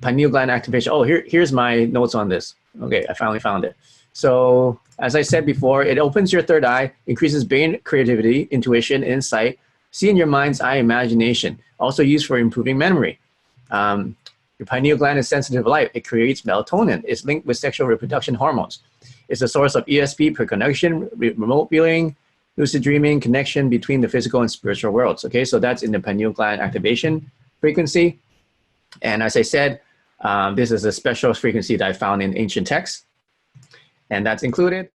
pineal gland activation. Oh, here's my notes on this. Okay, I finally found it. So as I said before, it opens your third eye, increases brain creativity, intuition, insight, see in your mind's eye imagination, also used for improving memory. Your pineal gland is sensitive to light. It creates melatonin. It's linked with sexual reproduction hormones. It's a source of ESP, perconnection, remote viewing, lucid dreaming, connection between the physical and spiritual worlds. Okay, so that's in the pineal gland activation frequency. And as I said, this is a special frequency that I found in ancient texts, and that's included.